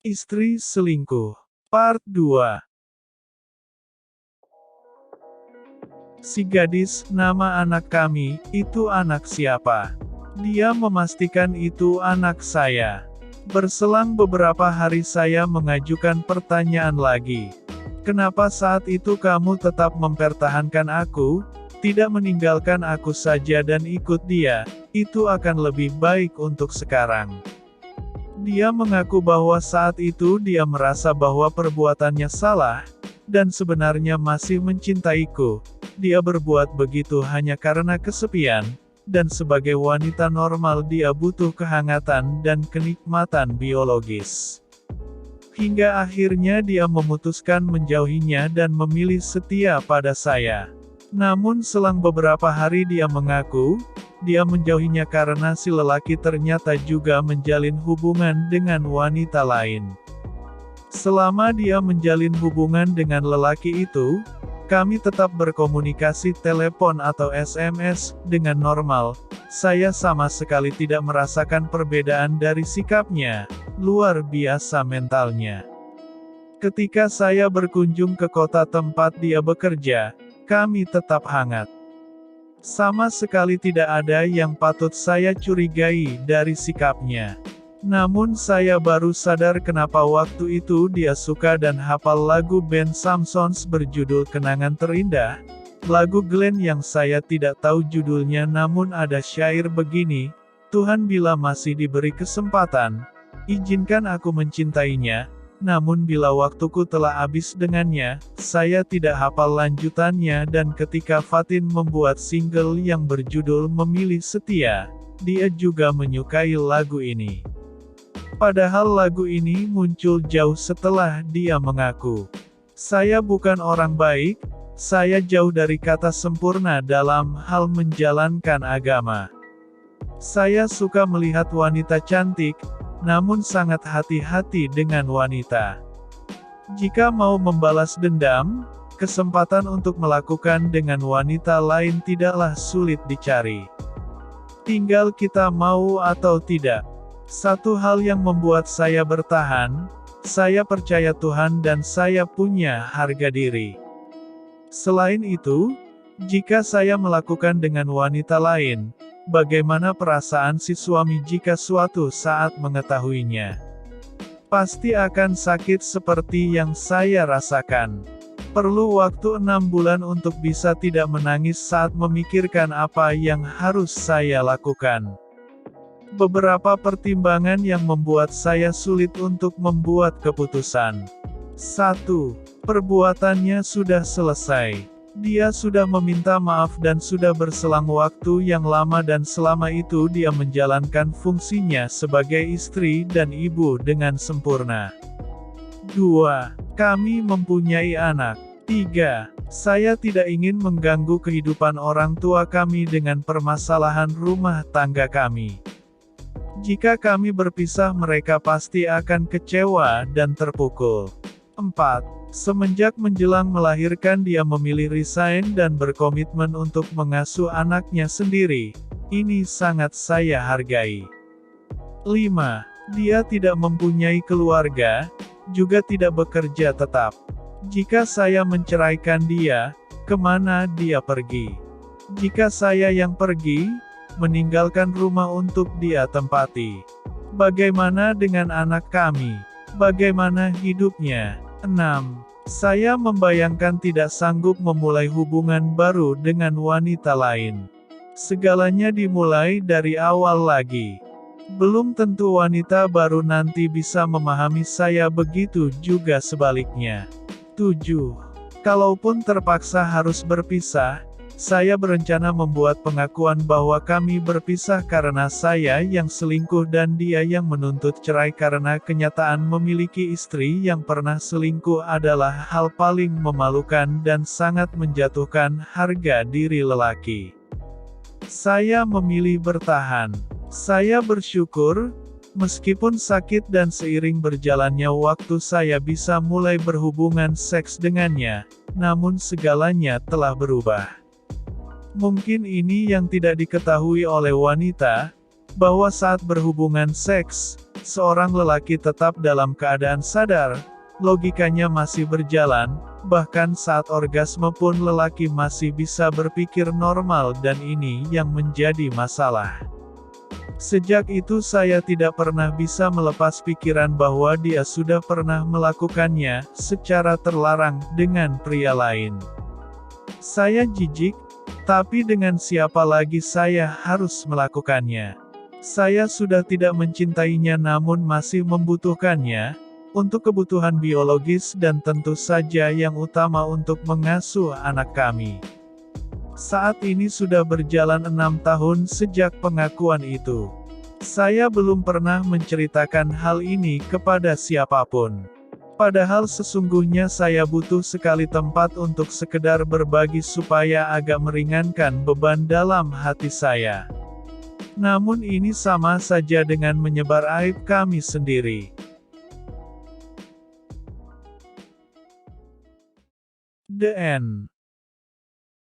Istri selingkuh. Part 2. Si gadis, nama anak kami, itu anak siapa? Dia memastikan itu anak saya. Berselang beberapa hari saya mengajukan pertanyaan lagi. Kenapa saat itu kamu tetap mempertahankan aku, tidak meninggalkan aku saja dan ikut dia? Itu akan lebih baik untuk sekarang. Dia mengaku bahwa saat itu dia merasa bahwa perbuatannya salah, dan sebenarnya masih mencintaiku. Dia berbuat begitu hanya karena kesepian, dan sebagai wanita normal dia butuh kehangatan dan kenikmatan biologis. Hingga akhirnya dia memutuskan menjauhinya dan memilih setia pada saya. Namun selang beberapa hari dia mengaku, dia menjauhinya karena si lelaki ternyata juga menjalin hubungan dengan wanita lain. Selama dia menjalin hubungan dengan lelaki itu, kami tetap berkomunikasi telepon atau SMS dengan normal. Saya sama sekali tidak merasakan perbedaan dari sikapnya. Luar biasa mentalnya. Ketika saya berkunjung ke kota tempat dia bekerja, kami tetap hangat. Sama sekali tidak ada yang patut saya curigai dari sikapnya. Namun saya baru sadar kenapa waktu itu dia suka dan hafal lagu band Samsons berjudul Kenangan Terindah. Lagu Glenn yang saya tidak tahu judulnya namun ada syair begini, Tuhan bila masih diberi kesempatan, izinkan aku mencintainya, namun bila waktuku telah habis dengannya, saya tidak hafal lanjutannya dan ketika Fatin membuat single yang berjudul Memilih Setia, dia juga menyukai lagu ini. Padahal lagu ini muncul jauh setelah dia mengaku. Saya bukan orang baik, saya jauh dari kata sempurna dalam hal menjalankan agama. Saya suka melihat wanita cantik, namun sangat hati-hati dengan wanita. Jika mau membalas dendam, kesempatan untuk melakukan dengan wanita lain tidaklah sulit dicari. Tinggal kita mau atau tidak. Satu hal yang membuat saya bertahan, saya percaya Tuhan dan saya punya harga diri. Selain itu, jika saya melakukan dengan wanita lain, bagaimana perasaan si suami jika suatu saat mengetahuinya? Pasti akan sakit seperti yang saya rasakan. Perlu waktu 6 bulan untuk bisa tidak menangis saat memikirkan apa yang harus saya lakukan. Beberapa pertimbangan yang membuat saya sulit untuk membuat keputusan. 1. Perbuatannya sudah selesai. Dia sudah meminta maaf dan sudah berselang waktu yang lama dan selama itu dia menjalankan fungsinya sebagai istri dan ibu dengan sempurna. 2. Kami mempunyai anak. 3. Saya tidak ingin mengganggu kehidupan orang tua kami dengan permasalahan rumah tangga kami. Jika kami berpisah mereka pasti akan kecewa dan terpukul. 4. Semenjak menjelang melahirkan dia memilih resign dan berkomitmen untuk mengasuh anaknya sendiri. Ini sangat saya hargai. 5. Dia tidak mempunyai keluarga, juga tidak bekerja tetap. Jika saya menceraikan dia, kemana dia pergi? Jika saya yang pergi, meninggalkan rumah untuk dia tempati. Bagaimana dengan anak kami? Bagaimana hidupnya? 6. Saya membayangkan tidak sanggup memulai hubungan baru dengan wanita lain. Segalanya dimulai dari awal lagi. Belum tentu wanita baru nanti bisa memahami saya begitu juga sebaliknya. 7. Kalaupun terpaksa harus berpisah, saya berencana membuat pengakuan bahwa kami berpisah karena saya yang selingkuh dan dia yang menuntut cerai karena kenyataan memiliki istri yang pernah selingkuh adalah hal paling memalukan dan sangat menjatuhkan harga diri lelaki. Saya memilih bertahan. Saya bersyukur, meskipun sakit dan seiring berjalannya waktu saya bisa mulai berhubungan seks dengannya, namun segalanya telah berubah. Mungkin ini yang tidak diketahui oleh wanita, bahwa saat berhubungan seks, seorang lelaki tetap dalam keadaan sadar, logikanya masih berjalan, bahkan saat orgasme pun lelaki masih bisa berpikir normal dan ini yang menjadi masalah. Sejak itu saya tidak pernah bisa melepas pikiran bahwa dia sudah pernah melakukannya, secara terlarang, dengan pria lain. Saya jijik, tapi dengan siapa lagi saya harus melakukannya? Saya sudah tidak mencintainya namun masih membutuhkannya, untuk kebutuhan biologis dan tentu saja yang utama untuk mengasuh anak kami. Saat ini sudah berjalan 6 tahun sejak pengakuan itu. Saya belum pernah menceritakan hal ini kepada siapapun. Padahal sesungguhnya saya butuh sekali tempat untuk sekedar berbagi supaya agak meringankan beban dalam hati saya. Namun ini sama saja dengan menyebar aib kami sendiri. The End.